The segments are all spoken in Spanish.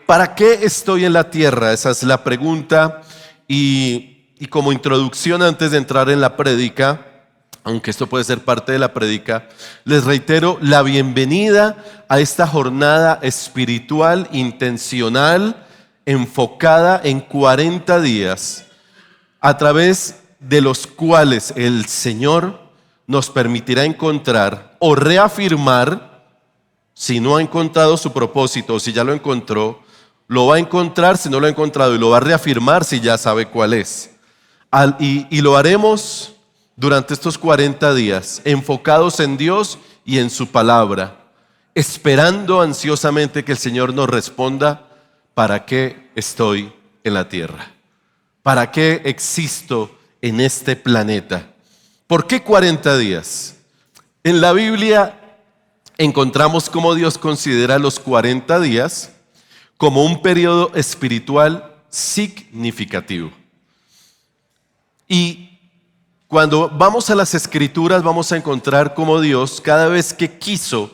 ¿Para qué estoy en la tierra? Esa es la pregunta. Y como introducción antes de entrar en la prédica, aunque esto puede ser parte de la prédica, les reitero la bienvenida a esta jornada espiritual, intencional, enfocada en 40 días, a través de los cuales el Señor nos permitirá encontrar o reafirmar, si no ha encontrado su propósito o si ya lo encontró, lo va a encontrar si no lo ha encontrado y lo va a reafirmar si ya sabe cuál es. Y lo haremos durante estos 40 días, enfocados en Dios y en su palabra, esperando ansiosamente que el Señor nos responda: ¿para qué estoy en la tierra? ¿Para qué existo en este planeta? ¿Por qué 40 días? En la Biblia encontramos cómo Dios considera los 40 días como un periodo espiritual significativo. Y cuando vamos a las Escrituras vamos a encontrar cómo Dios, cada vez que quiso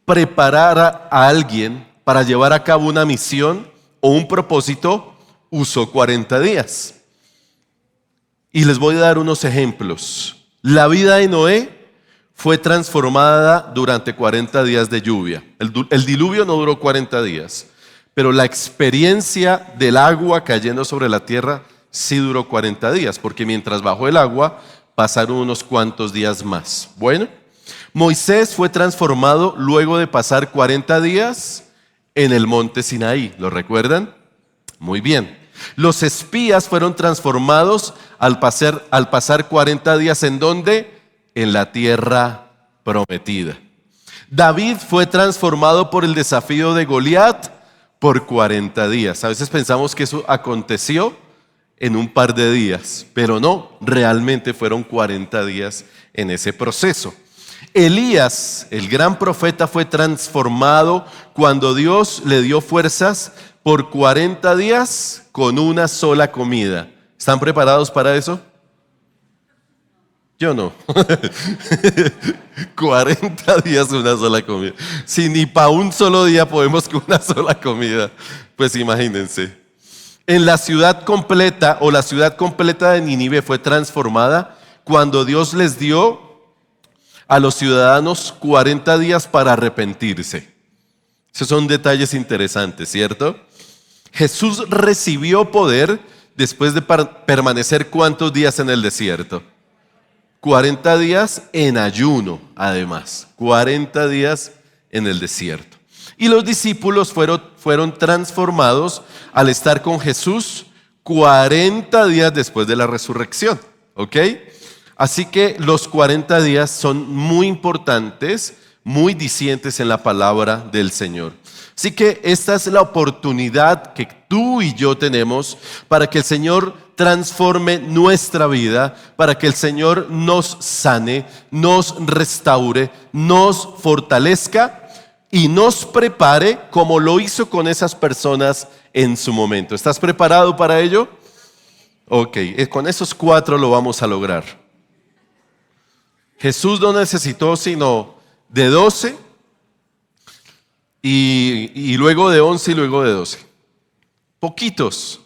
preparar a alguien para llevar a cabo una misión o un propósito, usó 40 días. Y les voy a dar unos ejemplos. La vida de Noé fue transformada durante 40 días de lluvia. El diluvio no duró 40 días, pero la experiencia del agua cayendo sobre la tierra sí duró 40 días, porque mientras bajó el agua pasaron unos cuantos días más. Bueno, Moisés fue transformado luego de pasar 40 días en el monte Sinaí. ¿Lo recuerdan? Muy bien. Los espías fueron transformados al pasar 40 días ¿en dónde? En la tierra prometida. David fue transformado por el desafío de Goliat por 40 días. A veces pensamos que eso aconteció en un par de días, pero no, realmente fueron 40 días en ese proceso. Elías, el gran profeta, fue transformado cuando Dios le dio fuerzas por 40 días con una sola comida. ¿Están preparados para eso? Yo no. 40 días una sola comida. Si ni para un solo día podemos con una sola comida, pues imagínense. En la ciudad completa o la ciudad completa de Nínive fue transformada cuando Dios les dio a los ciudadanos 40 días para arrepentirse. Esos son detalles interesantes, ¿cierto? Jesús recibió poder después de permanecer ¿cuántos días en el desierto? 40 días en ayuno, además. 40 días en el desierto. Y los discípulos fueron transformados al estar con Jesús 40 días después de la resurrección. ¿Ok? Así que los 40 días son muy importantes, muy dicientes en la palabra del Señor. Así que esta es la oportunidad que tú y yo tenemos para que el Señor transforme nuestra vida, para que el Señor nos sane, nos restaure, nos fortalezca y nos prepare como lo hizo con esas personas en su momento. ¿Estás preparado para ello? Ok, con esos 4 lo vamos a lograr. Jesús no necesitó sino de 12 y luego de 11 y luego de 12. Poquitos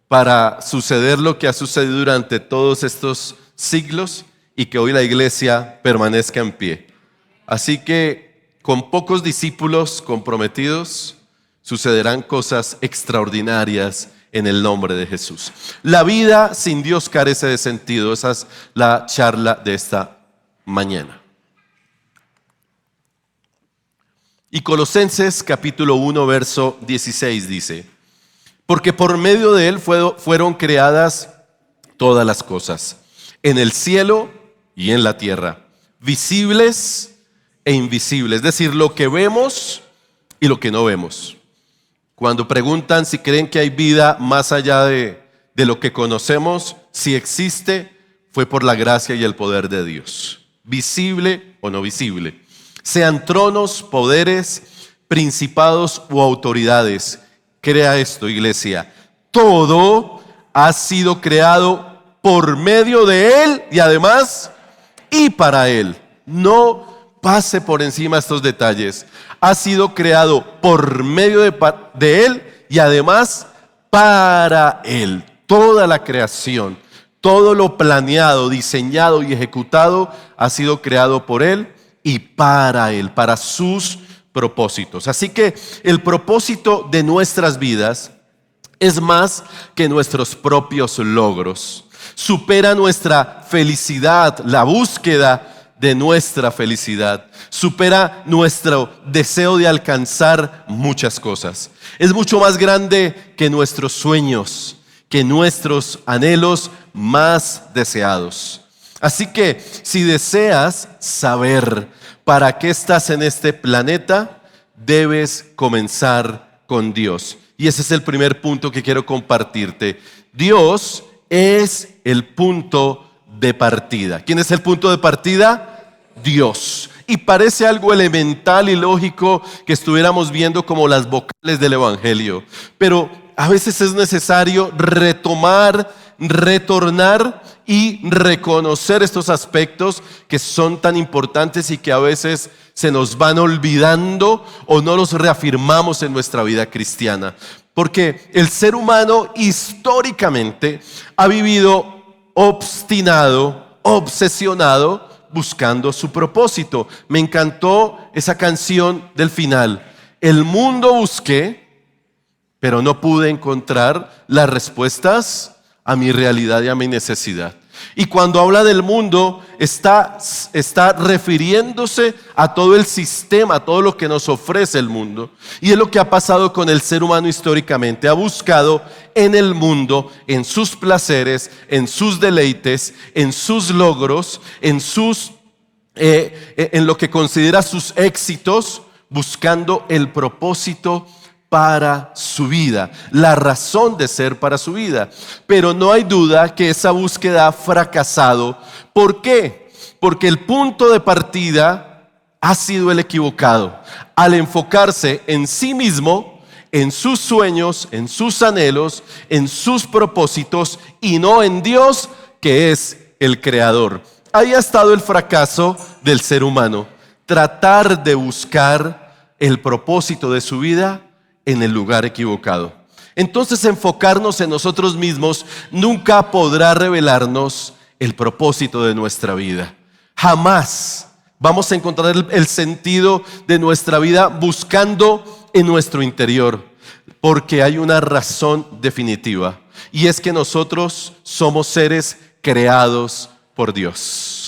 para suceder lo que ha sucedido durante todos estos siglos y que hoy la iglesia permanezca en pie. Así que con pocos discípulos comprometidos sucederán cosas extraordinarias en el nombre de Jesús. La vida sin Dios carece de sentido. Esa es la charla de esta mañana. Y Colosenses capítulo 1 verso 16 dice: porque por medio de él fueron creadas todas las cosas, en el cielo y en la tierra, visibles e invisibles, es decir, lo que vemos y lo que no vemos. Cuando preguntan si creen que hay vida más allá de lo que conocemos, si existe, fue por la gracia y el poder de Dios, visible o no visible. Sean tronos, poderes, principados o autoridades. Crea esto, iglesia. Todo ha sido creado por medio de Él y además y para Él. No pase por encima de estos detalles. Ha sido creado por medio de Él y además para Él. Toda la creación, todo lo planeado, diseñado y ejecutado ha sido creado por Él y para Él, para sus propósitos. Así que el propósito de nuestras vidas es más que nuestros propios logros. Supera nuestra felicidad, la búsqueda de nuestra felicidad. Supera nuestro deseo de alcanzar muchas cosas. Es mucho más grande que nuestros sueños, que nuestros anhelos más deseados. Así que si deseas saber para qué estás en este planeta, debes comenzar con Dios. Y ese es el primer punto que quiero compartirte. Dios es el punto de partida. ¿Quién es el punto de partida? Dios. Y parece algo elemental y lógico que estuviéramos viendo como las vocales del Evangelio. Pero a veces es necesario retomar, retornar y reconocer estos aspectos que son tan importantes y que a veces se nos van olvidando o no los reafirmamos en nuestra vida cristiana. Porque el ser humano históricamente ha vivido obstinado, obsesionado, buscando su propósito. Me encantó esa canción del final. El mundo busqué, pero no pude encontrar las respuestas a mi realidad y a mi necesidad. Y cuando habla del mundo, está refiriéndose a todo el sistema, a todo lo que nos ofrece el mundo. Y es lo que ha pasado con el ser humano históricamente. Ha buscado en el mundo, en sus placeres, en sus deleites, en sus logros, en lo que considera sus éxitos, buscando el propósito para su vida, la razón de ser para su vida. Pero no hay duda que esa búsqueda ha fracasado. ¿Por qué? Porque el punto de partida ha sido el equivocado. Al enfocarse en sí mismo, en sus sueños, en sus anhelos, en sus propósitos y no en Dios, que es el creador. Ahí ha estado el fracaso del ser humano. Tratar de buscar el propósito de su vida en el lugar equivocado. Entonces, enfocarnos en nosotros mismos nunca podrá revelarnos el propósito de nuestra vida. Jamás vamos a encontrar el sentido de nuestra vida buscando en nuestro interior, porque hay una razón definitiva, y es que nosotros somos seres creados por Dios.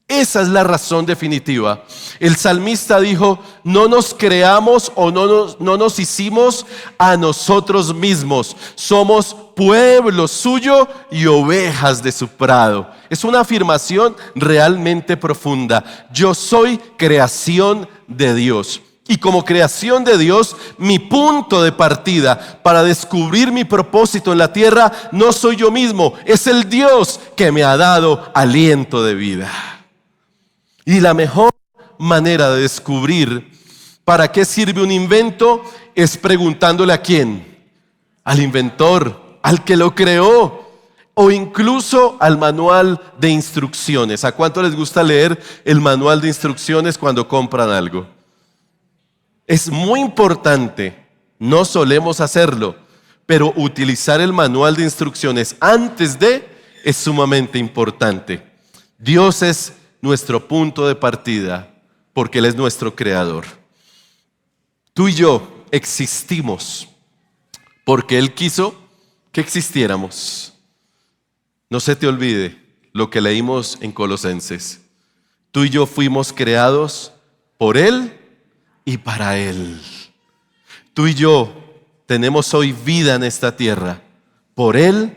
Esa es la razón definitiva. El salmista dijo: no nos creamos o no nos hicimos a nosotros mismos. Somos pueblo suyo y ovejas de su prado. Es una afirmación realmente profunda. Yo soy creación de Dios. Y como creación de Dios, mi punto de partida para descubrir mi propósito en la tierra no soy yo mismo, es el Dios que me ha dado aliento de vida. Y la mejor manera de descubrir para qué sirve un invento es preguntándole ¿a quién? Al inventor, al que lo creó, o incluso al manual de instrucciones. ¿A cuánto les gusta leer el manual de instrucciones cuando compran algo? Es muy importante, no solemos hacerlo, pero utilizar el manual de instrucciones antes de es sumamente importante. Dios es nuestro punto de partida porque Él es nuestro creador. Tú y yo existimos porque Él quiso que existiéramos. No se te olvide lo que leímos en Colosenses. Tú y yo fuimos creados por Él y para Él. Tú y yo tenemos hoy vida en esta tierra por Él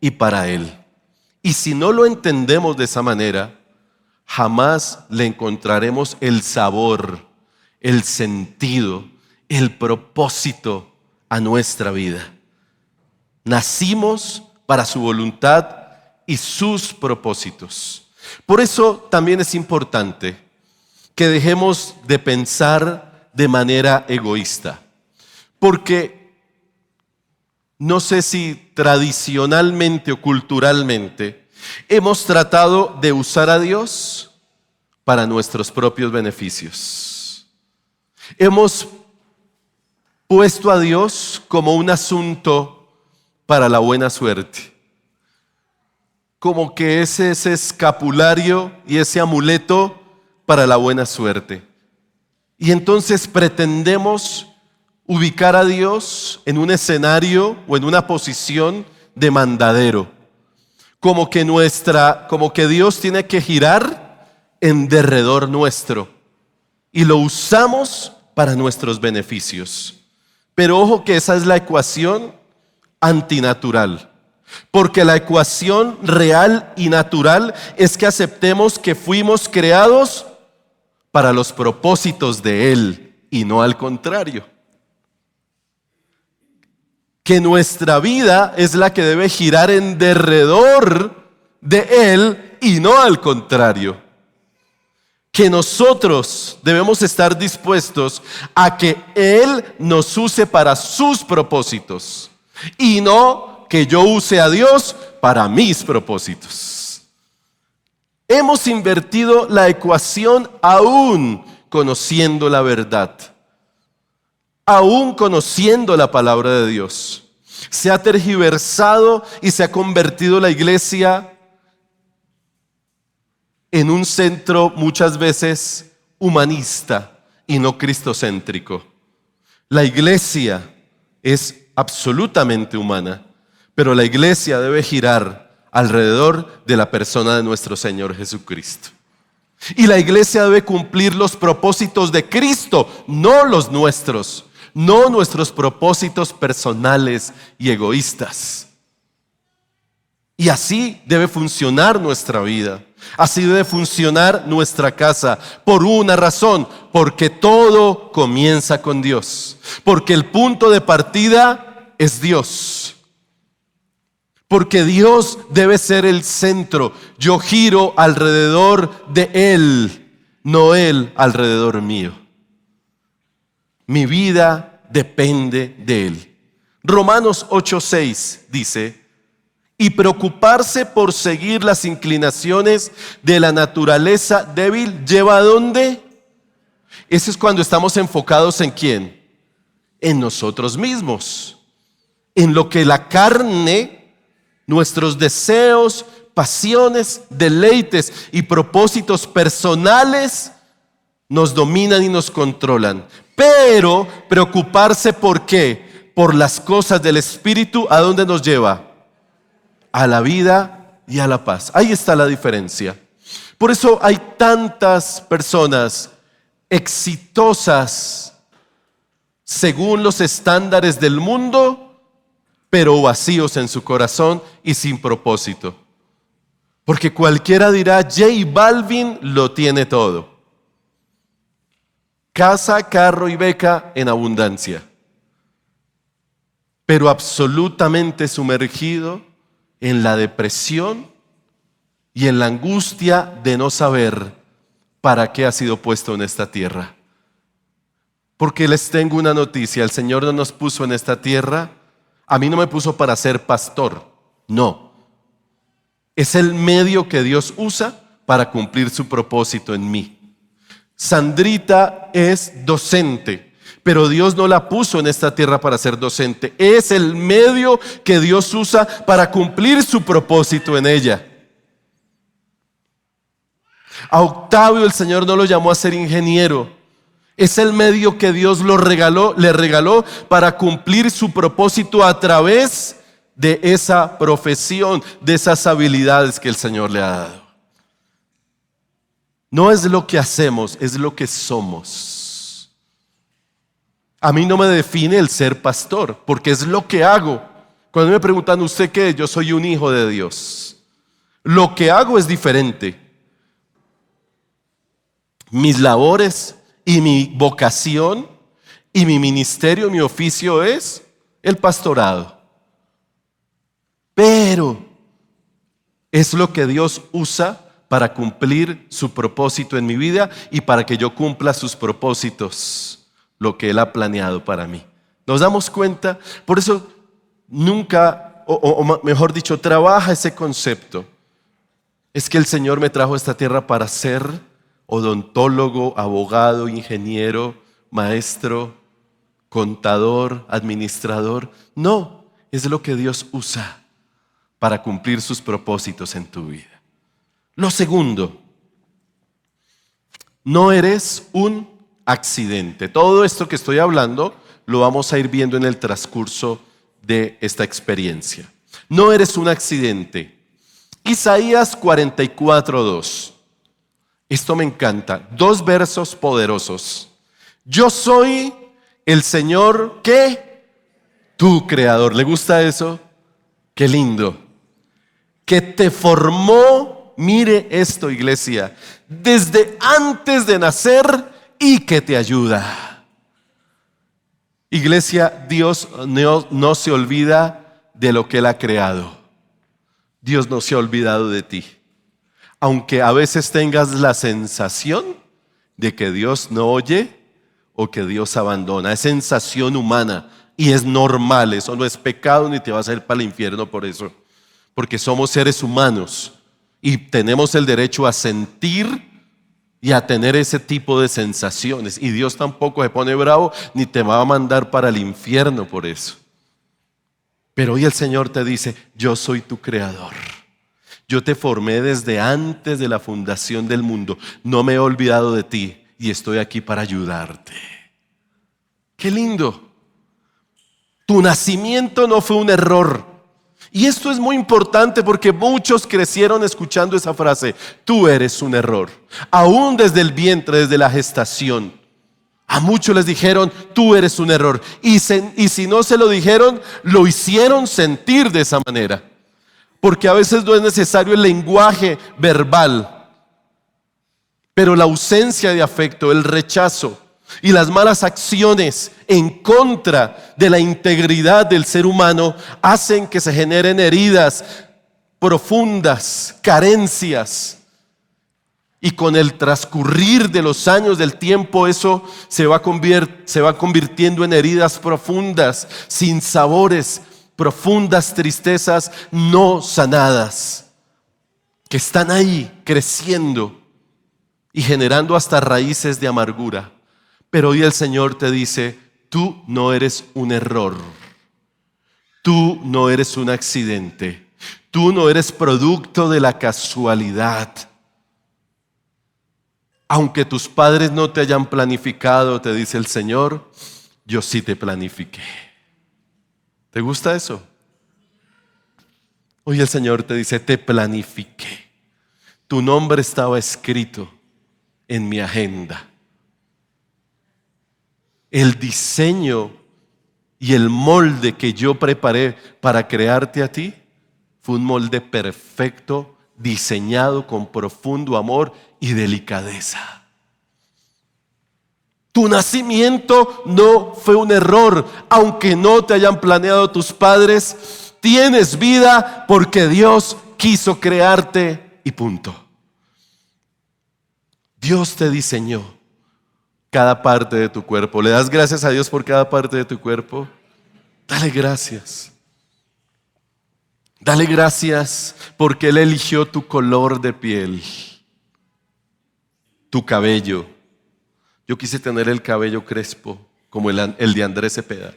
y para Él. Y si no lo entendemos de esa manera, jamás le encontraremos el sabor, el sentido, el propósito a nuestra vida. Nacimos para su voluntad y sus propósitos. Por eso también es importante que dejemos de pensar de manera egoísta. Porque no sé si tradicionalmente o culturalmente hemos tratado de usar a Dios para nuestros propios beneficios. Hemos puesto a Dios como un asunto para la buena suerte. Como que ese escapulario y ese amuleto para la buena suerte. Y entonces pretendemos ubicar a Dios en un escenario o en una posición de mandadero. Como que Dios tiene que girar en derredor nuestro. Y lo usamos para nuestros beneficios. Pero ojo que esa es la ecuación antinatural. Porque la ecuación real y natural es que aceptemos que fuimos creados para los propósitos de Él y no al contrario. Que nuestra vida es la que debe girar en derredor de Él y no al contrario. Que nosotros debemos estar dispuestos a que Él nos use para sus propósitos y no que yo use a Dios para mis propósitos. Hemos invertido la ecuación aún conociendo la verdad, aún conociendo la palabra de Dios. Se ha tergiversado y se ha convertido la iglesia en un centro muchas veces humanista y no cristocéntrico. La iglesia es absolutamente humana, pero la iglesia debe girar alrededor de la persona de nuestro Señor Jesucristo. Y la iglesia debe cumplir los propósitos de Cristo, no los nuestros, no nuestros propósitos personales y egoístas. Y así debe funcionar nuestra vida. Así debe funcionar nuestra casa, por una razón, porque todo comienza con Dios, porque el punto de partida es Dios, porque Dios debe ser el centro. Yo giro alrededor de Él, no Él alrededor mío. Mi vida depende de Él. Romanos 8:6 dice: y preocuparse por seguir las inclinaciones de la naturaleza débil lleva ¿a dónde? Eso es cuando estamos enfocados ¿en quién? En nosotros mismos, en lo que la carne, nuestros deseos, pasiones, deleites y propósitos personales nos dominan y nos controlan. Pero preocuparse ¿por qué? Por las cosas del Espíritu, ¿a dónde nos lleva? A la vida y a la paz. Ahí está la diferencia. Por eso hay tantas personas exitosas según los estándares del mundo, pero vacíos en su corazón y sin propósito. Porque cualquiera dirá: J Balvin lo tiene todo. Casa, carro y beca en abundancia. Pero absolutamente sumergido en la depresión y en la angustia de no saber para qué ha sido puesto en esta tierra. Porque les tengo una noticia: el Señor no nos puso en esta tierra, a mí no me puso para ser pastor, no. Es el medio que Dios usa para cumplir su propósito en mí. Sandrita es docente, pero Dios no la puso en esta tierra para ser docente. Es el medio que Dios usa para cumplir su propósito en ella. A Octavio el Señor no lo llamó a ser ingeniero. Es el medio que Dios le regaló para cumplir su propósito a través de esa profesión, de esas habilidades que el Señor le ha dado. No es lo que hacemos, es lo que somos. A mí no me define el ser pastor, porque es lo que hago. Cuando me preguntan: ¿usted qué es? Yo soy un hijo de Dios. Lo que hago es diferente. Mis labores y mi vocación y mi ministerio, mi oficio es el pastorado. Pero es lo que Dios usa para cumplir su propósito en mi vida y para que yo cumpla sus propósitos, lo que Él ha planeado para mí. ¿Nos damos cuenta? Por eso nunca, o mejor dicho, trabaja ese concepto. Es que el Señor me trajo a esta tierra para ser odontólogo, abogado, ingeniero, maestro, contador, administrador. No, es lo que Dios usa para cumplir sus propósitos en tu vida. Lo segundo, no eres un accidente. Todo esto que estoy hablando lo vamos a ir viendo en el transcurso de esta experiencia. No eres un accidente. Isaías 44:2. Esto me encanta. 2 versos poderosos. Yo soy el Señor, ¿qué? Tu creador. ¿Le gusta eso? Qué lindo. Que te formó, mire esto, iglesia, desde antes de nacer y que te ayuda. Iglesia, Dios no se olvida de lo que Él ha creado. Dios no se ha olvidado de ti. Aunque a veces tengas la sensación de que Dios no oye o que Dios abandona. Es sensación humana y es normal. Eso no es pecado ni te vas a ir para el infierno por eso. Porque somos seres humanos y tenemos el derecho a sentir y a tener ese tipo de sensaciones. Y Dios tampoco se pone bravo ni te va a mandar para el infierno por eso. Pero hoy el Señor te dice, yo soy tu creador. Yo te formé desde antes de la fundación del mundo. No me he olvidado de ti y estoy aquí para ayudarte. ¡Qué lindo! Tu nacimiento no fue un error. Y esto es muy importante porque muchos crecieron escuchando esa frase. Tú eres un error. Aún desde el vientre, desde la gestación. A muchos les dijeron, tú eres un error. Y si no se lo dijeron, lo hicieron sentir de esa manera. Porque a veces no es necesario el lenguaje verbal, pero la ausencia de afecto, el rechazo y las malas acciones en contra de la integridad del ser humano hacen que se generen heridas profundas, carencias. Y con el transcurrir de los años del tiempo eso se va convirtiendo en heridas profundas, sin sabores, profundas tristezas no sanadas, que están ahí creciendo y generando hasta raíces de amargura. Pero hoy el Señor te dice, tú no eres un error, tú no eres un accidente, tú no eres producto de la casualidad. Aunque tus padres no te hayan planificado, te dice el Señor, yo sí te planifiqué. ¿Te gusta eso? Hoy el Señor te dice, te planifiqué. Tu nombre estaba escrito en mi agenda. El diseño y el molde que yo preparé para crearte a ti fue un molde perfecto, diseñado con profundo amor y delicadeza. Tu nacimiento no fue un error, aunque no te hayan planeado tus padres. Tienes vida porque Dios quiso crearte y punto. Dios te diseñó cada parte de tu cuerpo. ¿Le das gracias a Dios por cada parte de tu cuerpo? Dale gracias. Dale gracias porque Él eligió tu color de piel, tu cabello. Yo quise tener el cabello crespo como el de Andrés Cepeda.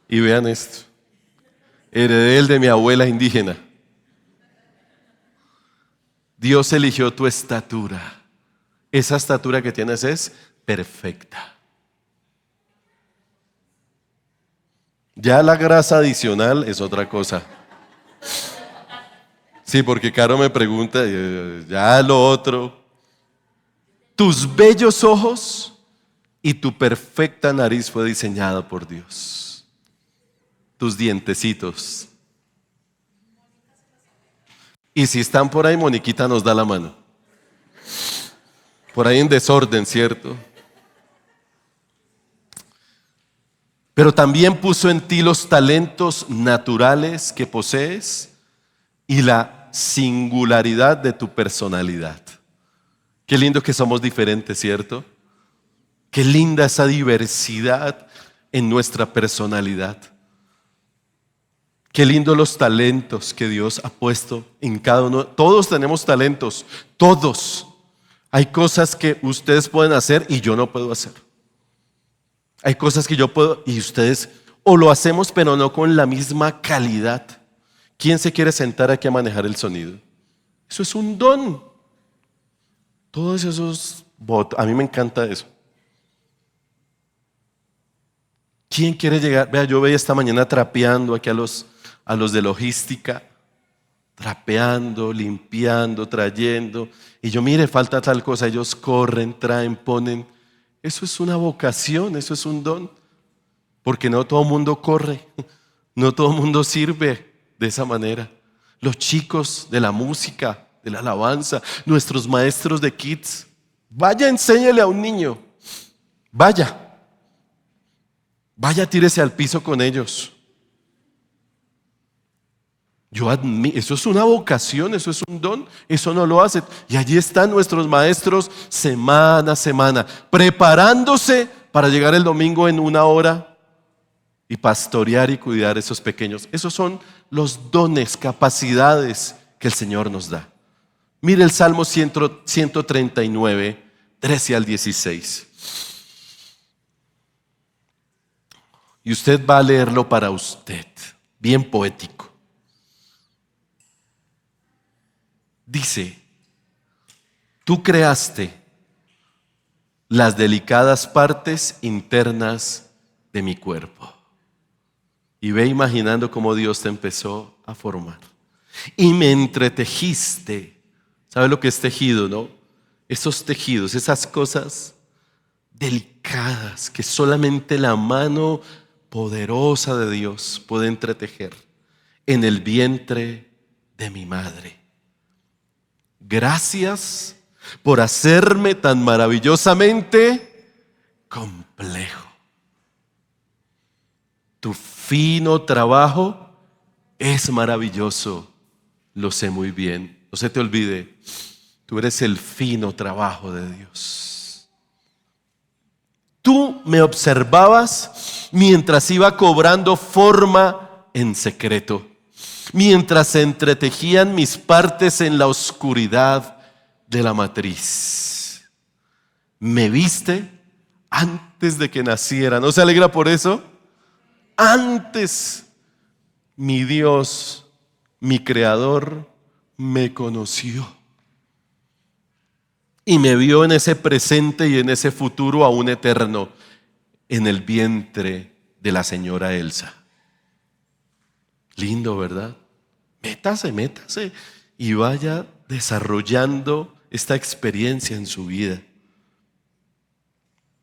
Y vean esto. Heredé el de mi abuela indígena. Dios eligió tu estatura. Esa estatura que tienes es perfecta. Ya la grasa adicional es otra cosa. Sí, porque Caro me pregunta, ya lo otro. Tus bellos ojos y tu perfecta nariz fue diseñada por Dios. Tus dientecitos. Y si están por ahí, Moniquita nos da la mano. Por ahí en desorden, ¿cierto? Pero también puso en ti los talentos naturales que posees y la singularidad de tu personalidad. Qué lindo que somos diferentes, ¿cierto? Qué linda esa diversidad en nuestra personalidad. Qué lindo los talentos que Dios ha puesto en cada uno. Todos tenemos talentos, todos. Hay cosas que ustedes pueden hacer y yo no puedo hacer. Hay cosas que yo puedo y ustedes o lo hacemos pero no con la misma calidad. ¿Quién se quiere sentar aquí a manejar el sonido? Eso es un don. Todos esos votos, a mí me encanta eso. ¿Quién quiere llegar? Vea, yo veía esta mañana trapeando aquí a los de logística, trapeando, limpiando, trayendo. Y yo, mire, falta tal cosa. Ellos corren, traen, ponen. Eso es una vocación, eso es un don. Porque no todo el mundo corre, no todo el mundo sirve de esa manera. Los chicos de la música, de la alabanza, nuestros maestros de kids. Vaya, enséñele a un niño. Vaya, tírese al piso con ellos. Eso es una vocación, eso es un don, eso no lo hacen. Y allí están nuestros maestros semana a semana, preparándose para llegar el domingo en 1 hora y pastorear y cuidar a esos pequeños. Esos son los dones, capacidades que el Señor nos da. Mire el Salmo 139, 13 al 16. Y usted va a leerlo para usted, bien poético. Dice, tú creaste las delicadas partes internas de mi cuerpo. Y ve imaginando cómo Dios te empezó a formar. Y me entretejiste. ¿Sabes lo que es tejido, no? Esos tejidos, esas cosas delicadas que solamente la mano poderosa de Dios puede entretejer en el vientre de mi madre. Gracias por hacerme tan maravillosamente complejo. Tu fino trabajo es maravilloso, lo sé muy bien. No se te olvide, tú eres el fino trabajo de Dios. Tú me observabas mientras iba cobrando forma en secreto, mientras se entretejían mis partes en la oscuridad de la matriz. Me viste antes de que naciera. ¿No se alegra por eso? Antes, mi Dios, mi Creador, me conoció y me vio en ese presente y en ese futuro aún eterno en el vientre de la señora Elsa. Lindo, ¿verdad? Métase y vaya desarrollando esta experiencia en su vida.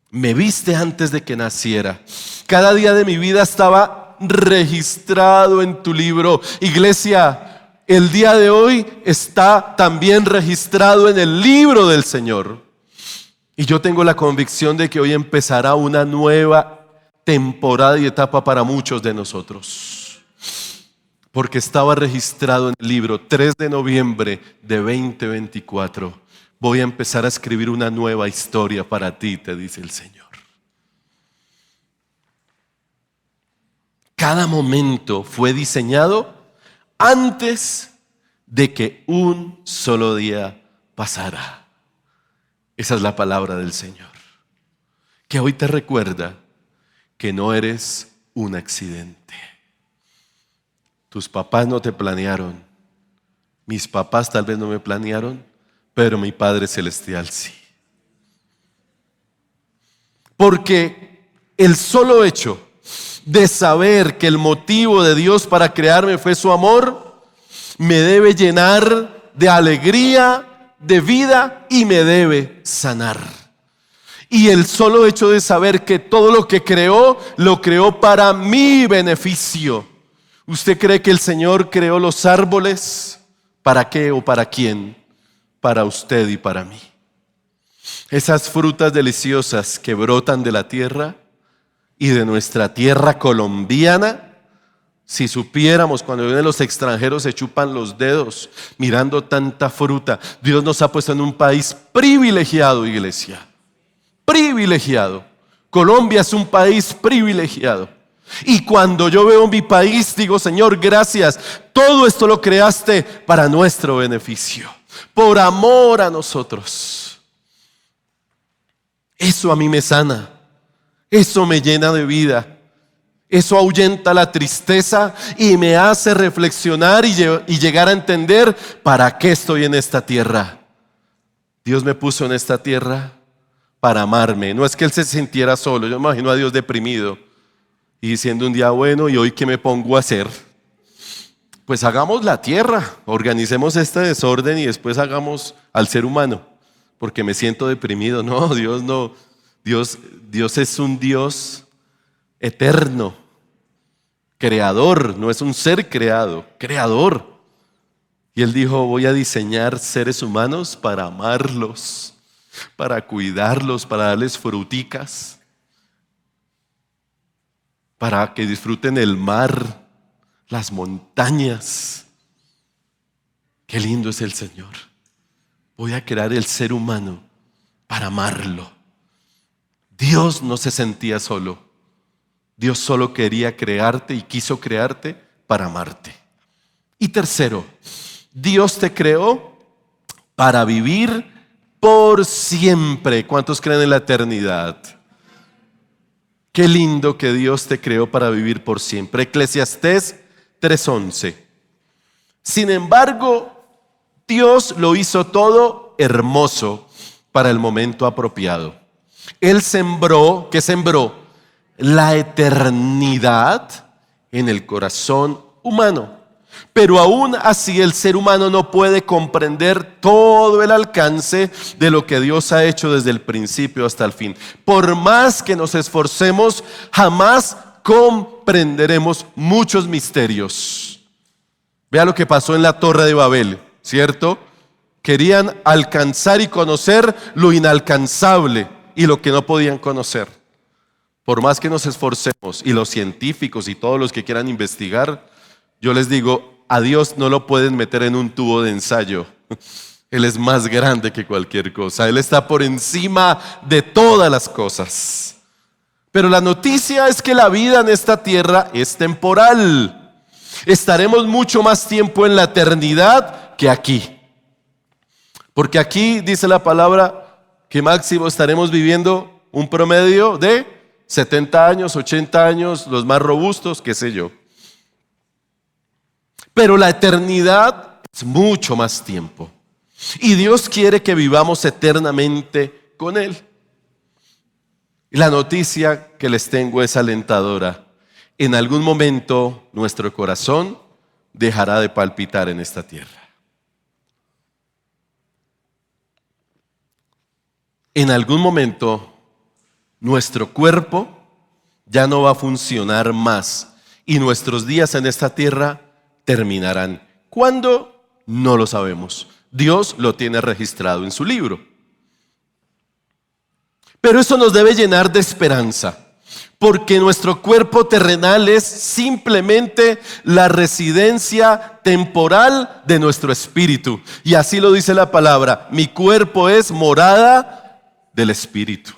Me viste antes de que naciera. Cada día de mi vida estaba registrado en tu libro. Iglesia, el día de hoy está también registrado en el libro del Señor. Y yo tengo la convicción de que hoy empezará una nueva temporada y etapa para muchos de nosotros. Porque estaba registrado en el libro 3 de noviembre de 2024. Voy a empezar a escribir una nueva historia para ti, te dice el Señor. Cada momento fue diseñado antes de que un solo día pasara. Esa es la palabra del Señor. Que hoy te recuerda que no eres un accidente. Tus papás no te planearon. Mis papás tal vez no me planearon, pero mi Padre Celestial sí. Porque el solo hecho de saber que el motivo de Dios para crearme fue su amor, me debe llenar de alegría, de vida y me debe sanar. Y el solo hecho de saber que todo lo que creó, lo creó para mi beneficio. ¿Usted cree que el Señor creó los árboles? ¿Para qué o para quién? Para usted y para mí. Esas frutas deliciosas que brotan de la tierra y de nuestra tierra colombiana, si supiéramos, cuando vienen los extranjeros se chupan los dedos mirando tanta fruta. Dios nos ha puesto en un país privilegiado, iglesia. Privilegiado. Colombia es un país privilegiado. Y cuando yo veo mi país, digo, Señor, gracias. Todo esto lo creaste para nuestro beneficio, por amor a nosotros. Eso a mí me sana. Eso me llena de vida. Eso ahuyenta la tristeza y me hace reflexionar y llegar a entender para qué estoy en esta tierra. Dios me puso en esta tierra para amarme. No es que Él se sintiera solo. Yo imagino a Dios deprimido y diciendo un día, bueno, ¿y hoy qué me pongo a hacer? Pues hagamos la tierra, organicemos este desorden y después hagamos al ser humano, porque me siento deprimido. No, Dios no. Dios es un Dios eterno, creador, no es un ser creado, creador. Y Él dijo, voy a diseñar seres humanos para amarlos, para cuidarlos, para darles fruticas, para que disfruten el mar, las montañas. Qué lindo es el Señor. Voy a crear el ser humano para amarlo. Dios no se sentía solo. Dios solo quería crearte y quiso crearte para amarte. Y tercero, Dios te creó para vivir por siempre. ¿Cuántos creen en la eternidad? Qué lindo que Dios te creó para vivir por siempre. Eclesiastés 3:11. Sin embargo, Dios lo hizo todo hermoso para el momento apropiado. Él sembró, ¿qué sembró? La eternidad en el corazón humano. Pero aún así el ser humano no puede comprender todo el alcance de lo que Dios ha hecho desde el principio hasta el fin. Por más que nos esforcemos, jamás comprenderemos muchos misterios. Vea lo que pasó en la Torre de Babel, ¿cierto? Querían alcanzar y conocer lo inalcanzable y lo que no podían conocer. Por más que nos esforcemos, y los científicos y todos los que quieran investigar, yo les digo, a Dios no lo pueden meter en un tubo de ensayo. Él es más grande que cualquier cosa. Él está por encima de todas las cosas. Pero la noticia es que la vida en esta tierra es temporal. Estaremos mucho más tiempo en la eternidad que aquí. Porque aquí dice la palabra que máximo estaremos viviendo un promedio de 70 años, 80 años, los más robustos, qué sé yo. Pero la eternidad es mucho más tiempo. Y Dios quiere que vivamos eternamente con Él. Y la noticia que les tengo es alentadora. En algún momento nuestro corazón dejará de palpitar en esta tierra. En algún momento nuestro cuerpo ya no va a funcionar más y nuestros días en esta tierra terminarán. ¿Cuándo? No lo sabemos. Dios lo tiene registrado en su libro. Pero eso nos debe llenar de esperanza, porque nuestro cuerpo terrenal es simplemente la residencia temporal de nuestro espíritu. Y así lo dice la palabra: mi cuerpo es morada del espíritu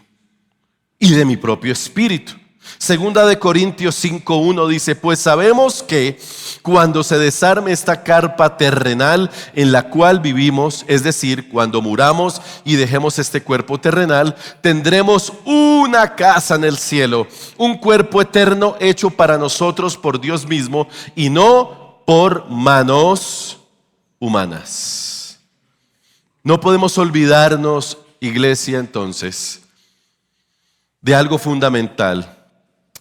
y de mi propio espíritu. Segunda de Corintios 5:1 dice: pues sabemos que cuando se desarme esta carpa terrenal en la cual vivimos, es decir, cuando muramos y dejemos este cuerpo terrenal, tendremos una casa en el cielo, un cuerpo eterno hecho para nosotros por Dios mismo y no por manos humanas. No podemos olvidarnos, iglesia, entonces, de algo fundamental.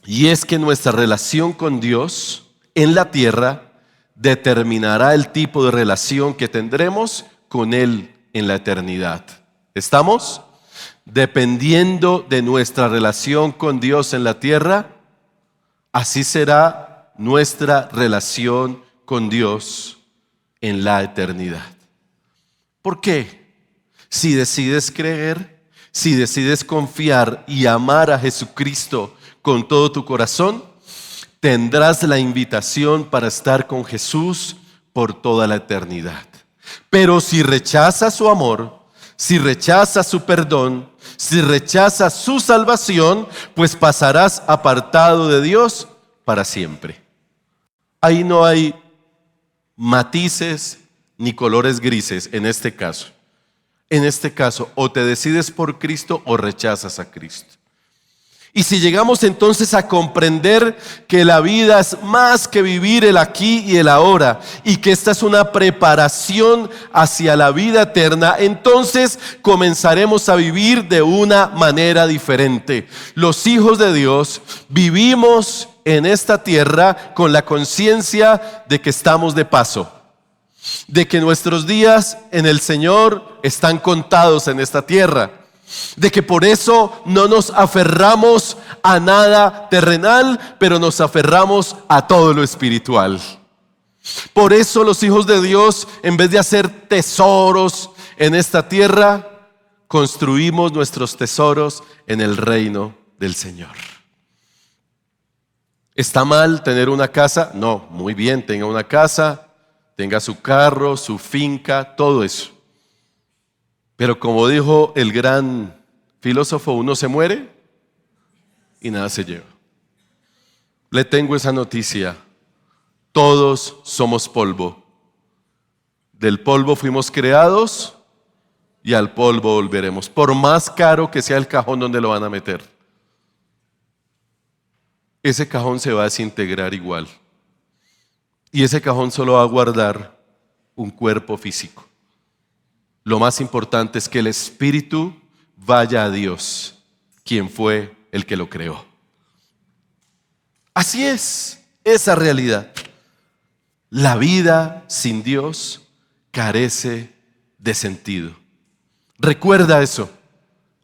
Y es que nuestra relación con Dios en la tierra determinará el tipo de relación que tendremos con Él en la eternidad. ¿Estamos? Dependiendo de nuestra relación con Dios en la tierra, así será nuestra relación con Dios en la eternidad. ¿Por qué? Si decides creer, si decides confiar y amar a Jesucristo con todo tu corazón, tendrás la invitación para estar con Jesús por toda la eternidad. Pero si rechazas su amor, si rechazas su perdón, si rechazas su salvación, pues pasarás apartado de Dios para siempre. Ahí no hay matices ni colores grises en este caso. En este caso, o te decides por Cristo o rechazas a Cristo. Y si llegamos entonces a comprender que la vida es más que vivir el aquí y el ahora, y que esta es una preparación hacia la vida eterna, entonces comenzaremos a vivir de una manera diferente. Los hijos de Dios vivimos en esta tierra con la conciencia de que estamos de paso, de que nuestros días en el Señor están contados en esta tierra, de que por eso no nos aferramos a nada terrenal, pero nos aferramos a todo lo espiritual. Por eso los hijos de Dios, en vez de hacer tesoros en esta tierra, construimos nuestros tesoros en el reino del Señor. ¿Está mal tener una casa? No, muy bien, tenga una casa, tenga su carro, su finca, todo eso. Pero como dijo el gran filósofo, uno se muere y nada se lleva. Le tengo esa noticia: todos somos polvo. Del polvo fuimos creados y al polvo volveremos. Por más caro que sea el cajón donde lo van a meter, ese cajón se va a desintegrar igual. Y ese cajón solo va a guardar un cuerpo físico. Lo más importante es que el espíritu vaya a Dios, quien fue el que lo creó. Así es esa realidad. La vida sin Dios carece de sentido. Recuerda eso.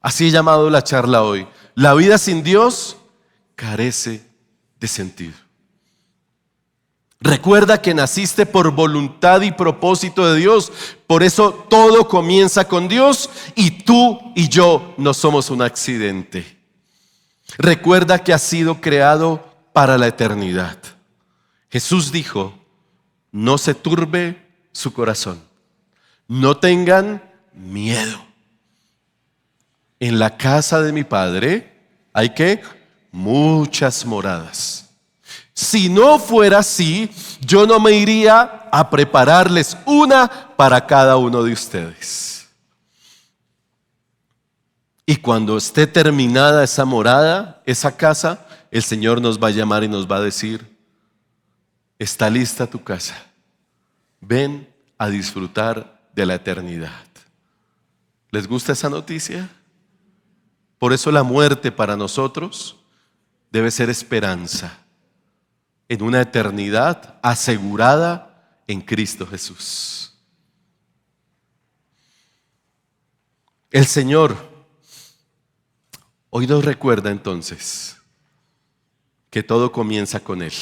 Así he llamado la charla hoy. La vida sin Dios carece de sentido. Recuerda que naciste por voluntad y propósito de Dios. Por eso todo comienza con Dios y tú y yo no somos un accidente. Recuerda que has sido creado para la eternidad. Jesús dijo: no se turbe su corazón. No tengan miedo. En la casa de mi Padre hay ¿qué? Muchas moradas. Si no fuera así, yo no me iría a prepararles una para cada uno de ustedes. Y cuando esté terminada esa morada, esa casa, el Señor nos va a llamar y nos va a decir: está lista tu casa. Ven a disfrutar de la eternidad. ¿Les gusta esa noticia? Por eso la muerte para nosotros debe ser esperanza en una eternidad asegurada en Cristo Jesús. El Señor hoy nos recuerda entonces que todo comienza con Él.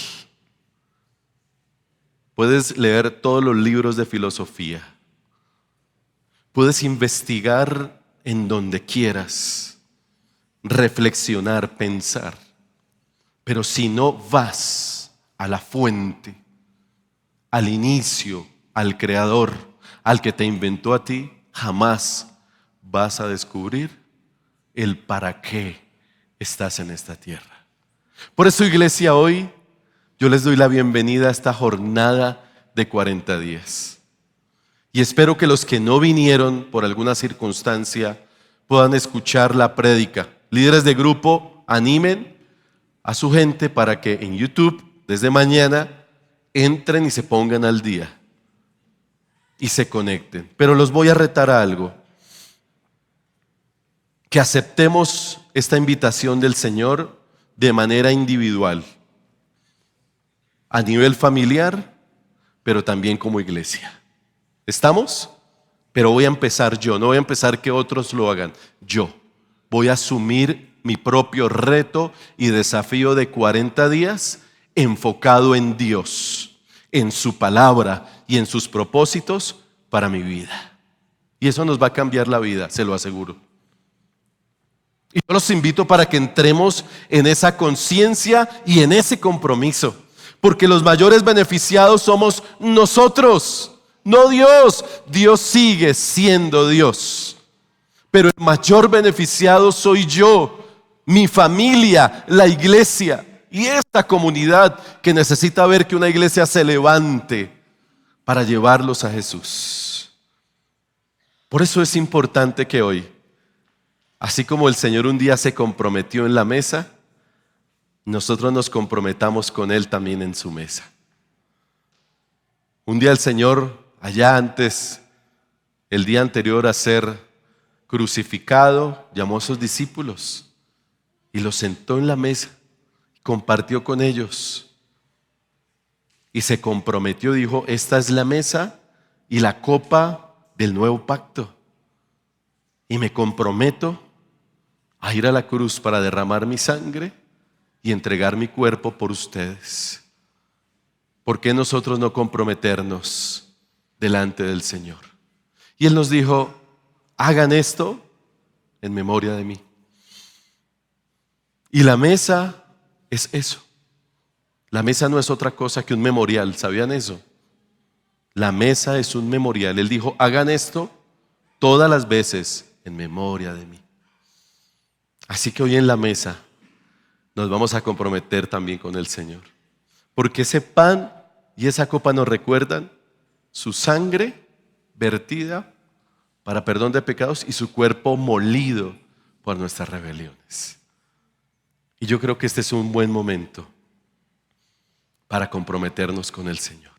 Puedes leer todos los libros de filosofía, puedes investigar en donde quieras, reflexionar, pensar, pero si no vas a la fuente, al inicio, al creador, al que te inventó a ti, jamás vas a descubrir el para qué estás en esta tierra. Por eso, iglesia, hoy yo les doy la bienvenida a esta jornada de 40 días. Y espero que los que no vinieron por alguna circunstancia puedan escuchar la prédica. Líderes de grupo, animen a su gente para que en YouTube desde mañana entren y se pongan al día y se conecten. Pero los voy a retar a algo: que aceptemos esta invitación del Señor de manera individual, a nivel familiar, pero también como iglesia. ¿Estamos? Pero voy a empezar yo, no voy a empezar que otros lo hagan. Yo voy a asumir mi propio reto y desafío de 40 días enfocado en Dios, en su palabra y en sus propósitos para mi vida. Y eso nos va a cambiar la vida, se lo aseguro. Y yo los invito para que entremos en esa conciencia y en ese compromiso, porque los mayores beneficiados somos nosotros, no Dios. Dios sigue siendo Dios, pero el mayor beneficiado soy yo, mi familia, la iglesia. y esta comunidad que necesita ver que una iglesia se levante para llevarlos a Jesús. Por eso es importante que hoy, así como el Señor un día se comprometió en la mesa, nosotros nos comprometamos con Él también en su mesa. Un día el Señor, allá antes, el día anterior a ser crucificado, llamó a sus discípulos y los sentó en la mesa, compartió con ellos y se comprometió, dijo, esta es la mesa y la copa del nuevo pacto. Y me comprometo a ir a la cruz para derramar mi sangre y entregar mi cuerpo por ustedes. ¿Por qué nosotros no comprometernos delante del Señor? Y Él nos dijo, hagan esto en memoria de mí. Y la mesa es eso. La mesa no es otra cosa que un memorial, ¿sabían eso? La mesa es un memorial. Él dijo, hagan esto todas las veces en memoria de mí. Así que hoy en la mesa nos vamos a comprometer también con el Señor. Porque ese pan y esa copa nos recuerdan su sangre vertida para perdón de pecados y su cuerpo molido por nuestras rebeliones. Y yo creo que este es un buen momento para comprometernos con el Señor.